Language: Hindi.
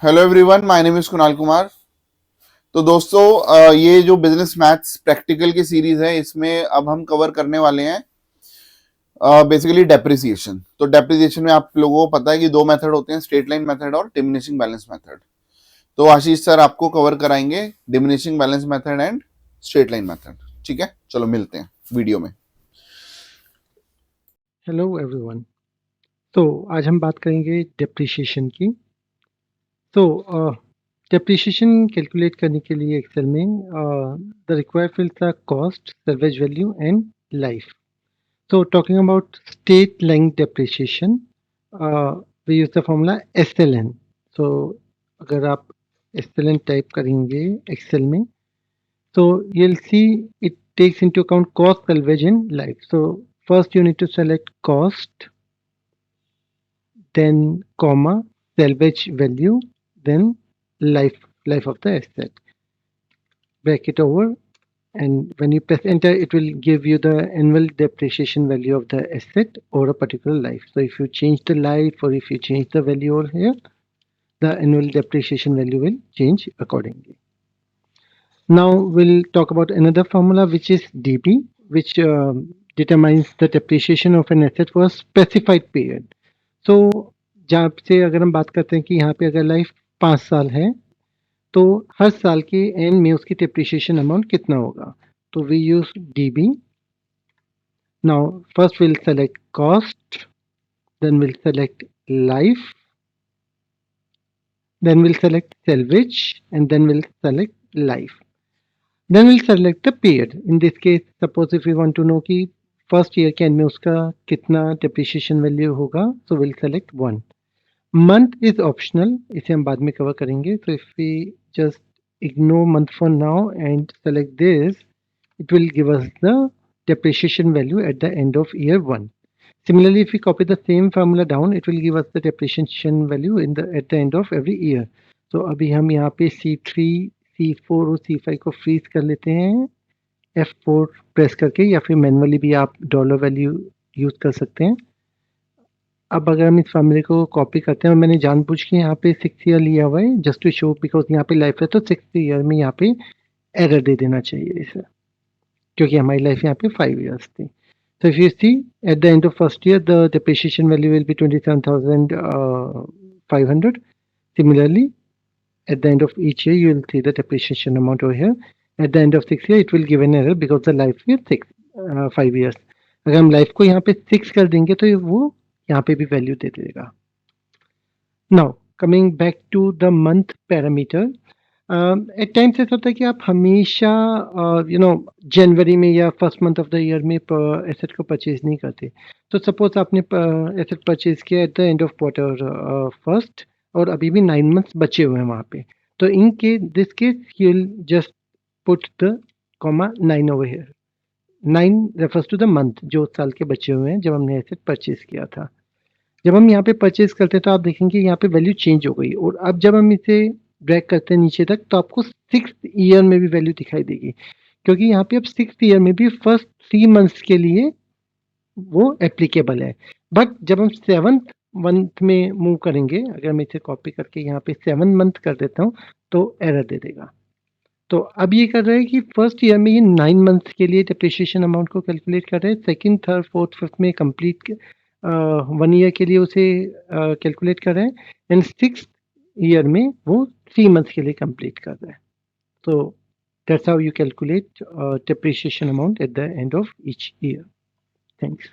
Hello everyone, my name is Kunal Kumar. तो दोस्तों, ये जो बिजनेस मैथ्स प्रैक्टिकल की सीरीज है, इसमें अब हम कवर करने वाले हैं बेसिकली डेप्रिसिएशन। तो डेप्रिसिएशन में आप लोगों को पता है कि दो मेथड होते हैं, स्ट्रेट लाइन मेथड और डिमिनिशिंग बैलेंस मेथड। तो आशीष सर आपको कवर कराएंगे diminishing balance method and straight line method. ठीक है, चलो मिलते हैं वीडियो में। Hello everyone. तो आज हम बात करेंगे डेप्रिसिएशन की। तो डेप्रिसिएशन कैलकुलेट करने के लिए एक्सेल में the required fields are cost, salvage value and life. So talking about state length depreciation, we use the formula SLN. So अगर आप SLN टाइप करेंगे Excel में, so you'll see it takes into account cost, salvage and life. So first you need to select cost, then comma, salvage value, then life of the asset. Bracket over, and when you press enter, it will give you the annual depreciation value of the asset over a particular life. So if you change the life or if you change the value over here, the annual depreciation value will change accordingly. Now we'll talk about another formula, which is DB, which determines the depreciation of an asset for a specified period. So जहाँ से अगर हम बात करते हैं कि यहाँ पे अगर लाइफ 5 साल है, तो हर साल के एंड में उसकी depreciation अमाउंट कितना होगा। तो we use DB. Now first we'll select cost, then we'll select life, then we'll select salvage, and then we'll select life. Then we'll select the period. In this case, suppose if we want to know कि first year के end में उसका कितना depreciation value होगा, so we'll select 1. Month is optional, इसे हम बाद में cover करेंगे. So if we just ignore month for now and select this, it will give us the depreciation value at the end of year 1. Similarly, if we copy the same formula down, it will give us the depreciation value at the end of every year. So अभी हम यहाँ पे C3, C4 और C5 को फ्रीज कर लेते हैं F4 प्रेस करके, या फिर मैनुअली भी आप डॉलर वैल्यू यूज कर सकते हैं। अब अगर हम इस फॉर्मूले को कॉपी करते हैं, और मैंने जानबूझ के यहाँ पे 6 ईयर लिया हुआ है जस्ट टू शो, बिकॉज यहाँ पे लाइफ है तो 6 ईयर में यहाँ पे एरर दे देना चाहिए इसे, क्योंकि हमारी लाइफ यहाँ पे 5 ईयर्स थी। So if you see at the end of first year, the depreciation value will be 27,500. Similarly, at the end of each year, you will see the depreciation amount over here. At the end of 6 year, it will give an error because the life is 5 years. अगर हम लाइफ को यहाँ पे 6 कर देंगे तो वो यहाँ पे भी वैल्यू दे देगा। Now coming back to the month parameter, at times ऐसा होता है कि आप हमेशा जनवरी में या first month of the year में एसेट को परचेज नहीं करते। तो सपोज आपने एसेट परचेज किया at the end of quarter first, और अभी भी 9 मंथ्स बचे हुए हैं वहाँ पे। तो इन के this case you will just put the comma 9 over here. 9 refers to the month जो साल के बचे हुए हैं जब हमने एसेट परचेज किया था। जब हम यहाँ पे परचेज करते हैं तो आप देखेंगे यहाँ पे वैल्यू चेंज हो गई, और अब जब हम इसे ड्रैग करते हैं नीचे तक तो आपको 6th ईयर में भी वैल्यू दिखाई देगी, क्योंकि यहाँ पे अब 6th ईयर में भी फर्स्ट 3 मंथ्स के लिए वो एप्लीकेबल है। बट जब हम 7th मंथ में मूव करेंगे, अगर मैं इसे कॉपी करके यहाँ पे 7 मंथ कर देता हूँ तो एरर दे देगा। तो अब ये कर रहा है कि फर्स्ट ईयर में ये 9 मंथ्स के लिए डिप्रिसिएशन अमाउंट को कैलकुलेट कर रहे हैं, सेकंड, थर्ड, फोर्थ, फिफ्थ में कंप्लीट 1 ईयर के लिए उसे कैलकुलेट कर रहे हैं, एंड 6th ईयर में वो 3 मंथ्स के लिए कंप्लीट कर रहे हैं। तो that's how you calculate depreciation amount at the end of each year. Thanks.